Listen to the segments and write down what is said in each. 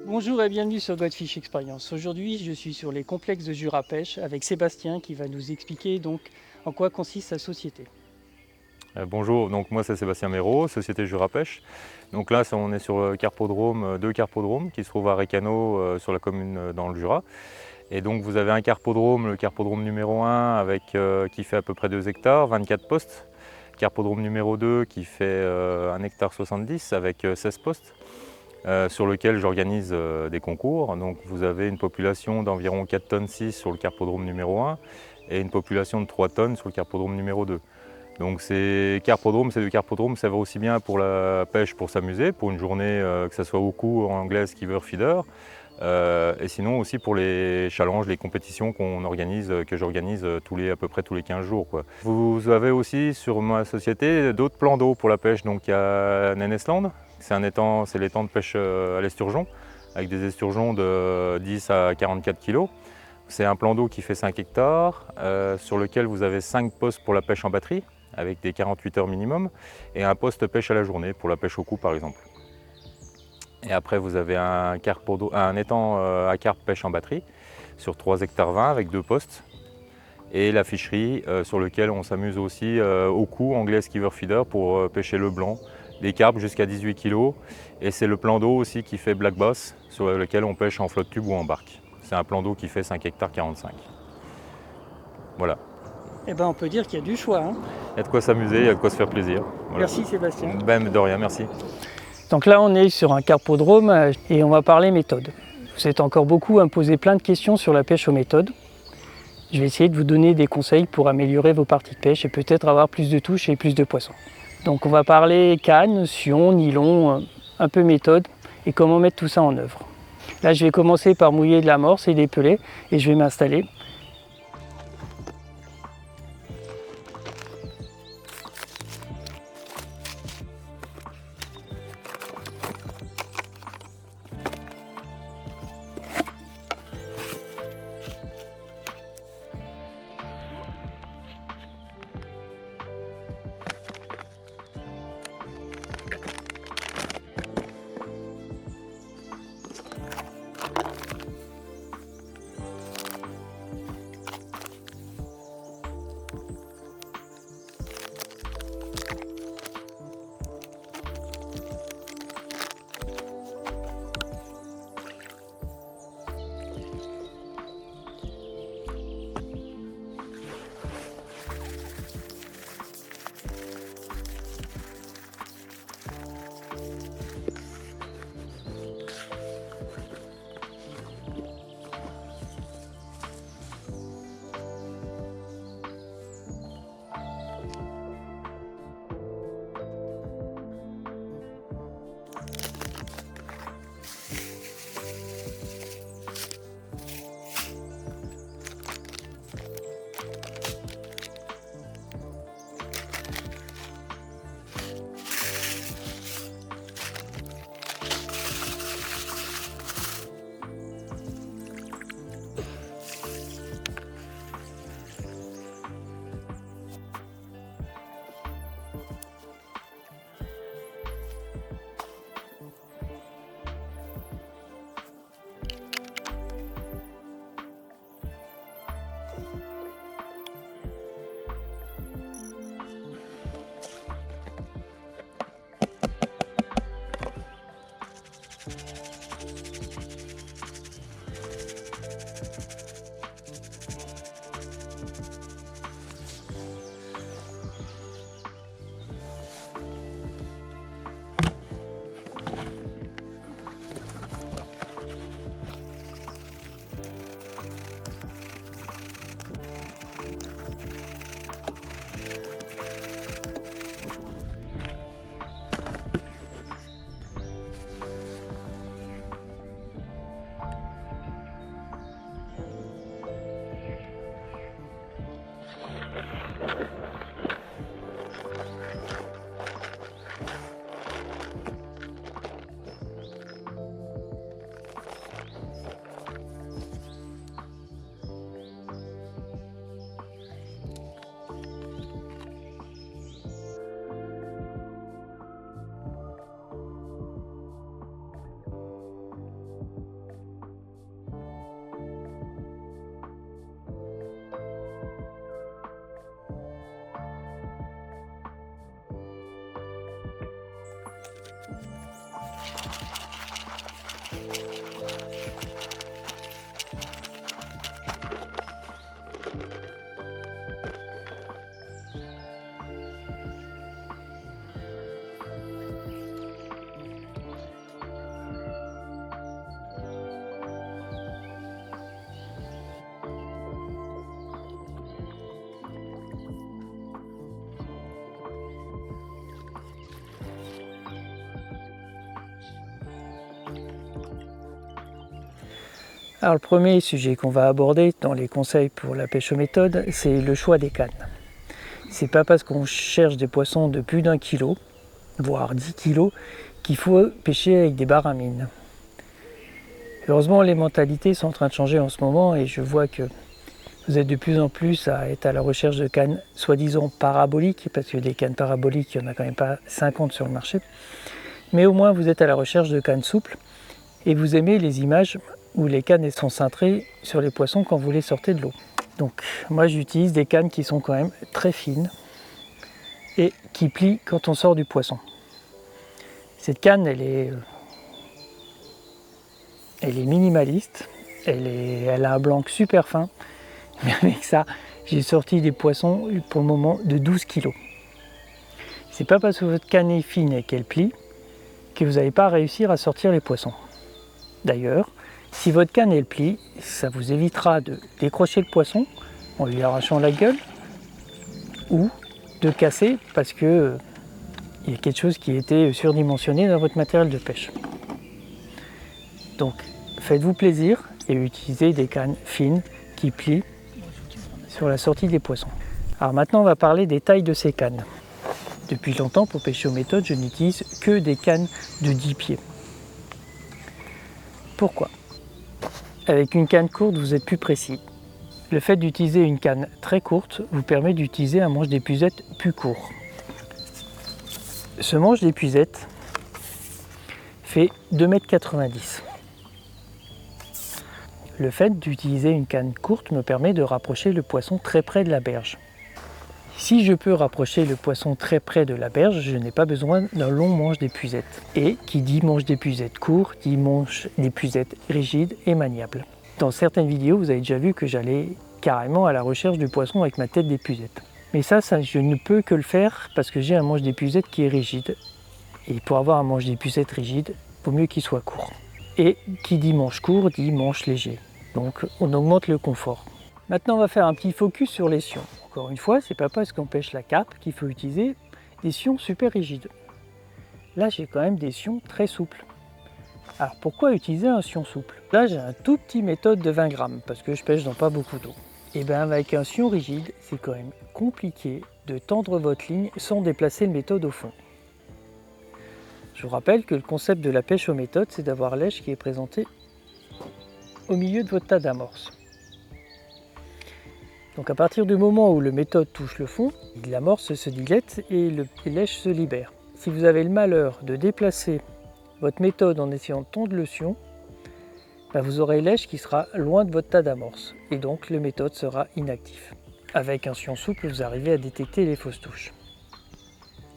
Bonjour et bienvenue sur Godfish Experience. Aujourd'hui, je suis sur les complexes de Jura Pêche avec Sébastien qui va nous expliquer donc en quoi consiste sa société. Bonjour, donc moi c'est Sébastien Méraud, Société Jura Pêche. Donc là on est sur deux carpodromes qui se trouvent à Récano sur la commune dans le Jura. Et donc vous avez un carpodrome, le carpodrome numéro 1 qui fait à peu près 2 hectares, 24 postes. Carpodrome numéro 2 qui fait 1 hectare 70 avec 16 postes. Sur lequel j'organise des concours. Donc vous avez une population d'environ 4 tonnes 6 sur le carpodrome numéro 1 et une population de 3 tonnes sur le carpodrome numéro 2. Donc ces deux carpodromes, ça va aussi bien pour la pêche pour s'amuser, pour une journée que ce soit au coup en anglais skipper feeder, et sinon aussi pour les challenges, les compétitions que j'organise à peu près tous les 15 jours, quoi. Vous avez aussi sur ma société d'autres plans d'eau pour la pêche. Donc il y a Nennesland, c'est l'étang de pêche à l'esturgeon, avec des esturgeons de 10 à 44 kg. C'est un plan d'eau qui fait 5 hectares, sur lequel vous avez 5 postes pour la pêche en batterie, avec des 48 heures minimum, et un poste pêche à la journée, pour la pêche au coup par exemple. Et après vous avez un étang à carpe pêche en batterie, sur 3 hectares 20 avec 2 postes, et la ficherie sur lequel on s'amuse aussi au coup, anglais skipper feeder, pour pêcher le blanc, des carpes jusqu'à 18 kg, et c'est le plan d'eau aussi qui fait black bass, sur lequel on pêche en flotte tube ou en barque. C'est un plan d'eau qui fait 5 hectares 45. Voilà. Eh ben, on peut dire qu'il y a du choix. Il y a de quoi s'amuser, il y a de quoi se faire plaisir. Voilà. Merci Sébastien. Ben, de rien, merci. Donc là, on est sur un carpodrome et on va parler méthode. Vous êtes encore beaucoup à me poser plein de questions sur la pêche aux méthodes. Je vais essayer de vous donner des conseils pour améliorer vos parties de pêche et peut-être avoir plus de touches et plus de poissons. Donc on va parler canne, sion, nylon, un peu méthode et comment mettre tout ça en œuvre. Là, je vais commencer par mouiller de l'amorce et des pelets et je vais m'installer. Alors le premier sujet qu'on va aborder dans les conseils pour la pêche aux méthodes, c'est le choix des cannes. C'est pas parce qu'on cherche des poissons de plus d'1 kilo, voire 10 kg, qu'il faut pêcher avec des barres à mine. Heureusement, les mentalités sont en train de changer en ce moment et je vois que vous êtes de plus en plus à être à la recherche de cannes soi-disant paraboliques, parce que des cannes paraboliques, il n'y en a quand même pas 50 sur le marché. Mais au moins, vous êtes à la recherche de cannes souples et vous aimez les images où les cannes sont cintrées sur les poissons quand vous les sortez de l'eau. Donc moi j'utilise des cannes qui sont quand même très fines et qui plient quand on sort du poisson. Cette canne elle est minimaliste, elle a un blanc super fin, mais avec ça j'ai sorti des poissons pour le moment de 12 kg. C'est pas parce que votre canne est fine et qu'elle plie que vous n'allez pas réussir à sortir les poissons. D'ailleurs, si votre canne elle plie, ça vous évitera de décrocher le poisson en lui arrachant la gueule ou de casser parce que il y a quelque chose qui était surdimensionné dans votre matériel de pêche. Donc faites-vous plaisir et utilisez des cannes fines qui plient sur la sortie des poissons. Alors maintenant on va parler des tailles de ces cannes. Depuis longtemps pour pêcher aux méthodes, je n'utilise que des cannes de 10 pieds. Pourquoi ? Avec une canne courte, vous êtes plus précis. Le fait d'utiliser une canne très courte vous permet d'utiliser un manche d'épuisette plus court. Ce manche d'épuisette fait 2,90 m. Le fait d'utiliser une canne courte me permet de rapprocher le poisson très près de la berge. Si je peux rapprocher le poisson très près de la berge, je n'ai pas besoin d'un long manche d'épuisette. Et qui dit manche d'épuisette court, dit manche d'épuisette rigide et maniable. Dans certaines vidéos, vous avez déjà vu que j'allais carrément à la recherche du poisson avec ma tête d'épuisette. Mais ça, je ne peux que le faire parce que j'ai un manche d'épuisette qui est rigide. Et pour avoir un manche d'épuisette rigide, il vaut mieux qu'il soit court. Et qui dit manche court, dit manche léger. Donc on augmente le confort. Maintenant, on va faire un petit focus sur les sions. Encore une fois, c'est pas parce qu'on pêche la carpe qu'il faut utiliser des sions super rigides. Là, j'ai quand même des sions très souples. Alors, pourquoi utiliser un sion souple? Là, j'ai un tout petit méthode de 20 grammes parce que je pêche dans pas beaucoup d'eau. Et bien, avec un sion rigide, c'est quand même compliqué de tendre votre ligne sans déplacer le méthode au fond. Je vous rappelle que le concept de la pêche aux méthodes, c'est d'avoir l'èche qui est présentée au milieu de votre tas d'amorce. Donc à partir du moment où le méthode touche le fond, l'amorce se dilate et l'èche se libère. Si vous avez le malheur de déplacer votre méthode en essayant de tondre le sion, vous aurez l'èche qui sera loin de votre tas d'amorce et donc le méthode sera inactif. Avec un sion souple, vous arrivez à détecter les fausses touches.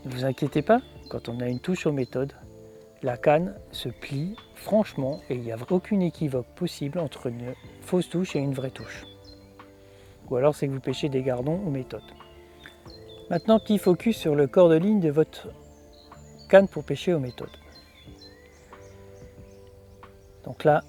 Ne vous inquiétez pas, quand on a une touche aux méthodes, la canne se plie franchement et il n'y a aucune équivoque possible entre une fausse touche et une vraie touche. Ou alors c'est que vous pêchez des gardons aux méthodes. Maintenant, petit focus sur le corps de ligne de votre canne pour pêcher aux méthodes. Donc là,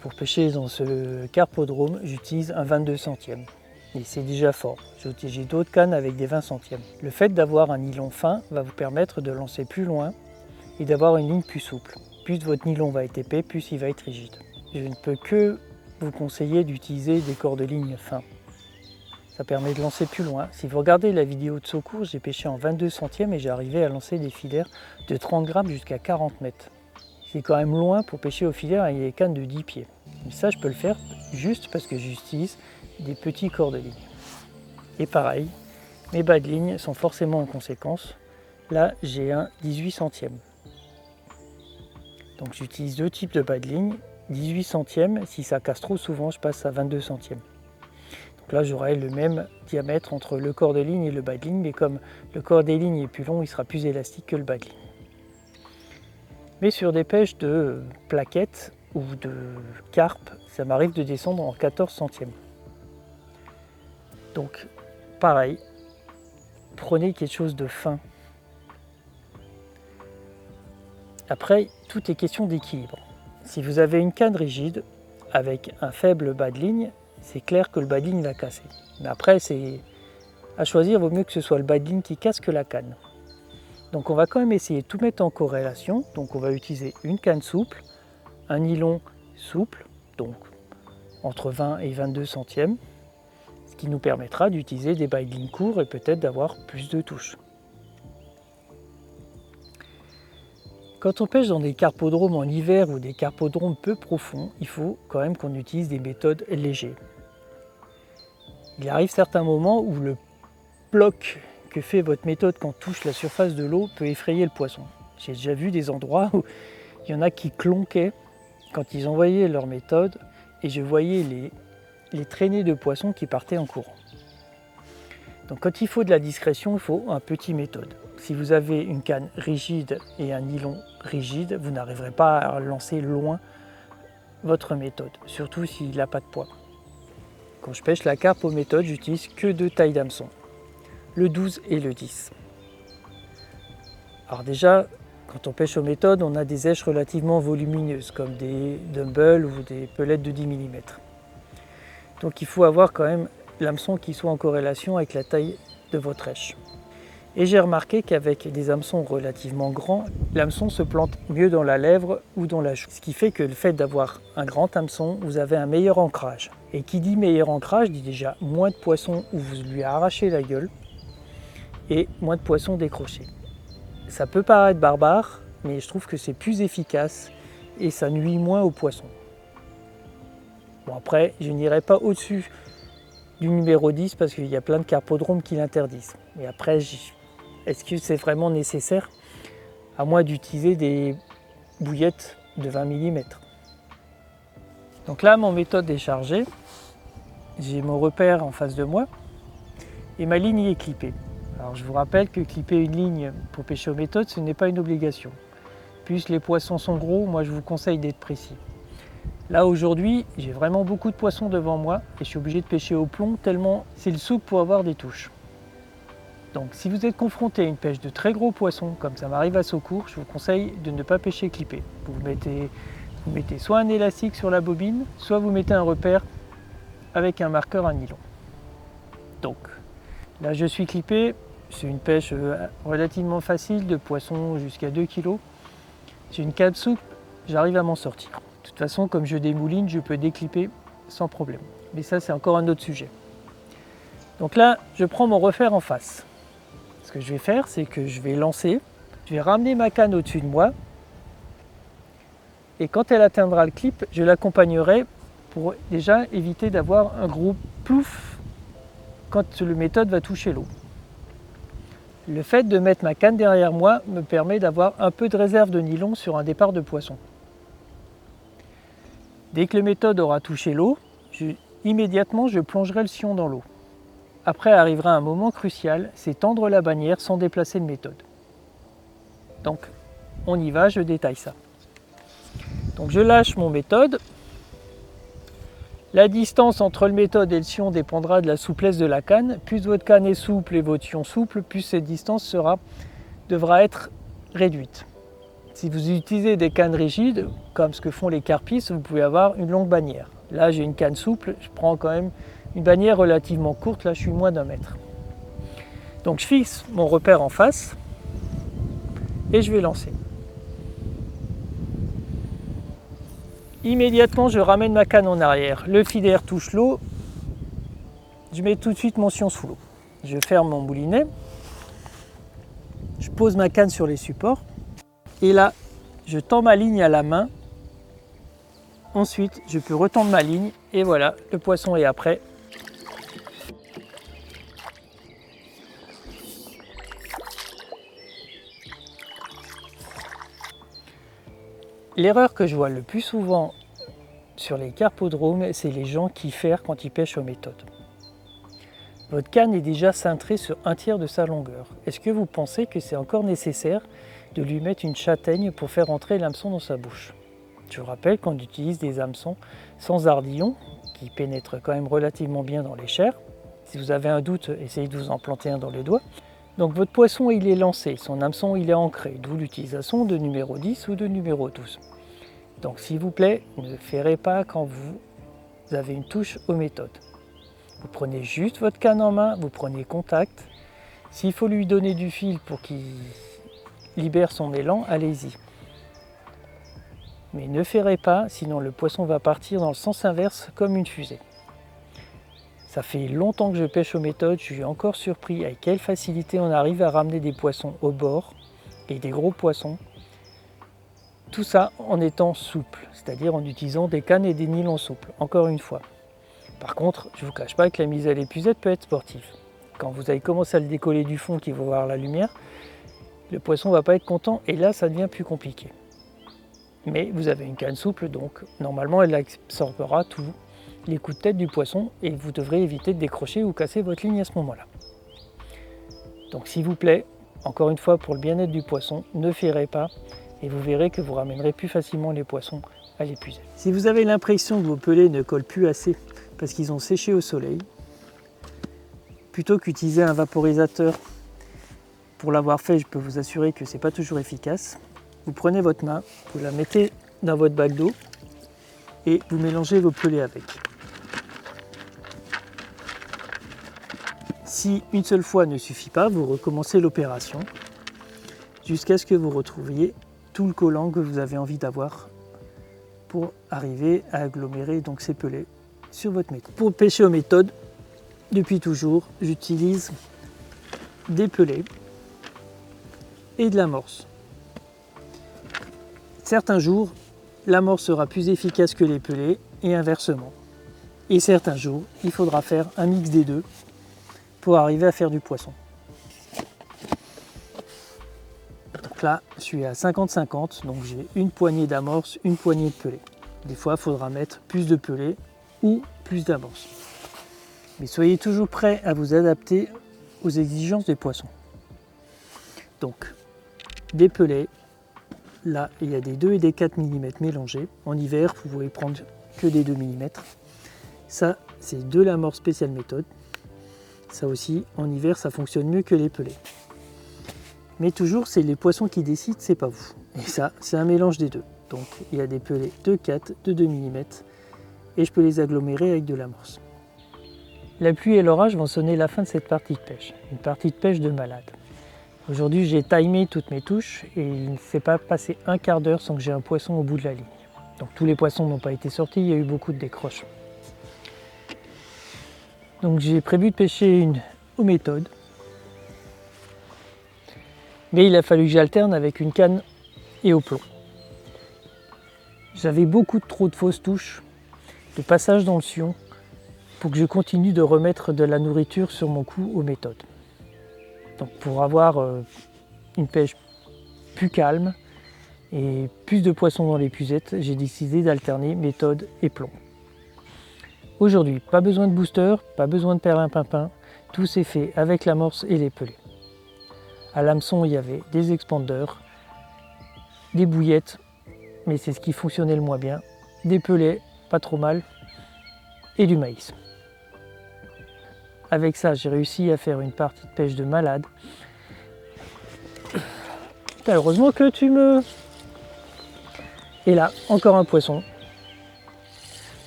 pour pêcher dans ce carpodrome, j'utilise un 22 centièmes. Et c'est déjà fort. J'ai d'autres cannes avec des 20 centièmes. Le fait d'avoir un nylon fin va vous permettre de lancer plus loin et d'avoir une ligne plus souple. Plus votre nylon va être épais, plus il va être rigide. Je ne peux que vous conseiller d'utiliser des corps de ligne fins. Ça permet de lancer plus loin. Si vous regardez la vidéo de secours, j'ai pêché en 22 centièmes et j'ai arrivé à lancer des filaires de 30 grammes jusqu'à 40 mètres. C'est quand même loin pour pêcher au filaire avec des cannes de 10 pieds. Mais ça, je peux le faire juste parce que j'utilise des petits corps de ligne. Et pareil, mes bas de ligne sont forcément en conséquence. Là, j'ai un 18 centièmes. Donc j'utilise deux types de bas de ligne. 18 centièmes, si ça casse trop souvent, je passe à 22 centièmes. Donc là, j'aurai le même diamètre entre le corps de ligne et le bas de ligne, mais comme le corps des lignes est plus long, il sera plus élastique que le bas de ligne. Mais sur des pêches de plaquettes ou de carpe, ça m'arrive de descendre en 14 centièmes. Donc pareil, prenez quelque chose de fin. Après, tout est question d'équilibre. Si vous avez une canne rigide avec un faible bas de ligne, c'est clair que le bas de ligne va casser. Mais après, c'est à choisir, il vaut mieux que ce soit le bas de ligne qui casse que la canne. Donc on va quand même essayer de tout mettre en corrélation. Donc on va utiliser une canne souple, un nylon souple, donc entre 20 et 22 centièmes, ce qui nous permettra d'utiliser des bas de ligne courts et peut-être d'avoir plus de touches. Quand on pêche dans des carpodromes en hiver ou des carpodromes peu profonds, il faut quand même qu'on utilise des méthodes légères. Il arrive certains moments où le bloc que fait votre méthode quand on touche la surface de l'eau peut effrayer le poisson. J'ai déjà vu des endroits où il y en a qui clonquaient quand ils envoyaient leur méthode et je voyais les traînées de poissons qui partaient en courant. Donc quand il faut de la discrétion, il faut un petit méthode. Si vous avez une canne rigide et un nylon rigide, vous n'arriverez pas à lancer loin votre méthode, surtout s'il n'a pas de poids. Quand je pêche la carpe aux méthodes, j'utilise que deux tailles d'hameçon, le 12 et le 10. Alors déjà, quand on pêche aux méthodes, on a des éches relativement volumineuses, comme des dumbbells ou des pelettes de 10 mm. Donc il faut avoir quand même l'hameçon qui soit en corrélation avec la taille de votre éche. Et j'ai remarqué qu'avec des hameçons relativement grands, l'hameçon se plante mieux dans la lèvre ou dans la joue. Ce qui fait que le fait d'avoir un grand hameçon, vous avez un meilleur ancrage. Et qui dit meilleur ancrage, dit déjà moins de poissons où vous lui arrachez la gueule et moins de poissons décrochés. Ça peut paraître barbare, mais je trouve que c'est plus efficace et ça nuit moins aux poissons. Bon après, je n'irai pas au-dessus du numéro 10 parce qu'il y a plein de carpodromes qui l'interdisent. Et après, est-ce que c'est vraiment nécessaire? À moins d'utiliser des bouillettes de 20 mm. Donc là, mon méthode est chargée. J'ai mon repère en face de moi et ma ligne est clippée. Alors je vous rappelle que clipper une ligne pour pêcher aux méthodes, ce n'est pas une obligation. Puisque les poissons sont gros, moi je vous conseille d'être précis. Là aujourd'hui, j'ai vraiment beaucoup de poissons devant moi et je suis obligé de pêcher au plomb tellement c'est le souk pour avoir des touches. Donc si vous êtes confronté à une pêche de très gros poissons, comme ça m'arrive à Saucourt, je vous conseille de ne pas pêcher clippé. Vous mettez soit un élastique sur la bobine, soit vous mettez un repère avec un marqueur à nylon. Donc là je suis clippé, c'est une pêche relativement facile de poissons jusqu'à 2 kg. J'ai une canne souple, j'arrive à m'en sortir. De toute façon, comme je démouline, je peux déclipper sans problème. Mais ça, c'est encore un autre sujet. Donc là, je prends mon repère en face. Ce que je vais faire, c'est que je vais lancer, je vais ramener ma canne au-dessus de moi. Et quand elle atteindra le clip, je l'accompagnerai pour déjà éviter d'avoir un gros plouf quand le méthode va toucher l'eau. Le fait de mettre ma canne derrière moi me permet d'avoir un peu de réserve de nylon sur un départ de poisson. Dès que le méthode aura touché l'eau, immédiatement je plongerai le sillon dans l'eau. Après arrivera un moment crucial, c'est tendre la bannière sans déplacer le méthode. Donc on y va, je détaille ça. Donc je lâche mon méthode. La distance entre le méthode et le sillon dépendra de la souplesse de la canne. Plus votre canne est souple et votre sillon souple, plus cette distance devra être réduite. Si vous utilisez des cannes rigides, comme ce que font les carpistes, vous pouvez avoir une longue bannière. Là, j'ai une canne souple, je prends quand même une bannière relativement courte, là je suis moins d'1 mètre. Donc je fixe mon repère en face et je vais lancer. Immédiatement, je ramène ma canne en arrière. Le feeder touche l'eau, je mets tout de suite mon sillon sous l'eau. Je ferme mon moulinet, je pose ma canne sur les supports. Et là, je tends ma ligne à la main. Ensuite, je peux retendre ma ligne et voilà, le poisson est après. L'erreur que je vois le plus souvent sur les carpodromes, c'est les gens qui ferrent quand ils pêchent aux méthodes. Votre canne est déjà cintrée sur 1/3 de sa longueur. Est-ce que vous pensez que c'est encore nécessaire de lui mettre une châtaigne pour faire entrer l'hameçon dans sa bouche. Je vous rappelle qu'on utilise des hameçons sans ardillon qui pénètrent quand même relativement bien dans les chairs. Si vous avez un doute, essayez de vous en planter un dans les doigts. Donc votre poisson il est lancé, son hameçon il est ancré, d'où l'utilisation de numéro 10 ou de numéro 12. Donc s'il vous plaît, ne ferrez pas quand vous avez une touche aux méthodes. Vous prenez juste votre canne en main, vous prenez contact. S'il faut lui donner du fil pour qu'il libère son élan, allez-y. Mais ne ferrez pas, sinon le poisson va partir dans le sens inverse comme une fusée. Ça fait longtemps que je pêche aux méthodes, je suis encore surpris avec quelle facilité on arrive à ramener des poissons au bord et des gros poissons. Tout ça en étant souple, c'est-à-dire en utilisant des cannes et des nylons souples, encore une fois. Par contre, je ne vous cache pas que la mise à l'épuisette peut être sportive. Quand vous allez commencer à le décoller du fond qu'il va voir la lumière, le poisson ne va pas être content et là ça devient plus compliqué. Mais vous avez une canne souple, donc normalement elle absorbera tous les coups de tête du poisson et vous devrez éviter de décrocher ou casser votre ligne à ce moment-là. Donc s'il vous plaît, encore une fois pour le bien-être du poisson, ne ferrez pas et vous verrez que vous ramènerez plus facilement les poissons à l'épuisette. Si vous avez l'impression que vos pelets ne collent plus assez parce qu'ils ont séché au soleil, plutôt qu'utiliser un vaporisateur, pour l'avoir fait, je peux vous assurer que ce n'est pas toujours efficace. Vous prenez votre main, vous la mettez dans votre bac d'eau et vous mélangez vos pelets avec. Si une seule fois ne suffit pas, vous recommencez l'opération jusqu'à ce que vous retrouviez tout le collant que vous avez envie d'avoir pour arriver à agglomérer donc ces pelets sur votre méthode. Pour pêcher aux méthodes, depuis toujours, j'utilise des pelets et de l'amorce. Certains jours, l'amorce sera plus efficace que les pelets et inversement. Et certains jours, il faudra faire un mix des deux pour arriver à faire du poisson. Donc là, je suis à 50-50, donc j'ai une poignée d'amorce, une poignée de pelets. Des fois, il faudra mettre plus de pelets ou plus d'amorce. Mais soyez toujours prêts à vous adapter aux exigences des poissons. Donc, des pelets, là il y a des 2 et des 4 mm mélangés. En hiver, vous pouvez prendre que des 2 mm. Ça, c'est de l'amorce spéciale méthode. Ça aussi, en hiver, ça fonctionne mieux que les pelets. Mais toujours, c'est les poissons qui décident, c'est pas vous. Et ça, c'est un mélange des deux. Donc, il y a des pelets de 4, de 2 mm et je peux les agglomérer avec de l'amorce. La pluie et l'orage vont sonner la fin de cette partie de pêche. Une partie de pêche de malade. Aujourd'hui, j'ai timé toutes mes touches et il ne s'est pas passé un quart d'heure sans que j'ai un poisson au bout de la ligne. Donc tous les poissons n'ont pas été sortis, il y a eu beaucoup de décroches. Donc j'ai prévu de pêcher une aux méthodes. Mais il a fallu que j'alterne avec une canne et au plomb. J'avais beaucoup trop de fausses touches, de passage dans le sillon, pour que je continue de remettre de la nourriture sur mon coup aux méthodes. Donc pour avoir une pêche plus calme et plus de poissons dans l'épuisette, j'ai décidé d'alterner méthode et plomb. Aujourd'hui, pas besoin de booster, pas besoin de perlimpinpin, tout s'est fait avec l'amorce et les pelets. À l'hameçon, il y avait des expandeurs, des bouillettes, mais c'est ce qui fonctionnait le moins bien, des pelets, pas trop mal, et du maïs. Avec ça, j'ai réussi à faire une partie de pêche de malade. Putain, heureusement que tu me... Et là, encore un poisson.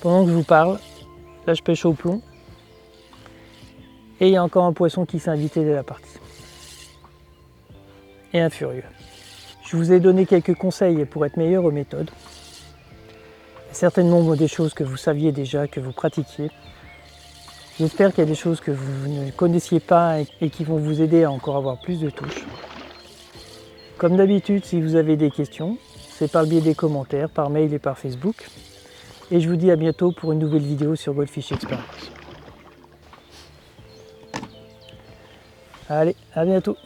Pendant que je vous parle, là je pêche au plomb. Et il y a encore un poisson qui s'est invité de la partie. Et un furieux. Je vous ai donné quelques conseils pour être meilleur aux méthodes. Certainement des choses que vous saviez déjà, que vous pratiquiez. J'espère qu'il y a des choses que vous ne connaissiez pas et qui vont vous aider à encore avoir plus de touches. Comme d'habitude, si vous avez des questions, c'est par le biais des commentaires, par mail et par Facebook. Et je vous dis à bientôt pour une nouvelle vidéo sur Goldfish Experience. Allez, à bientôt!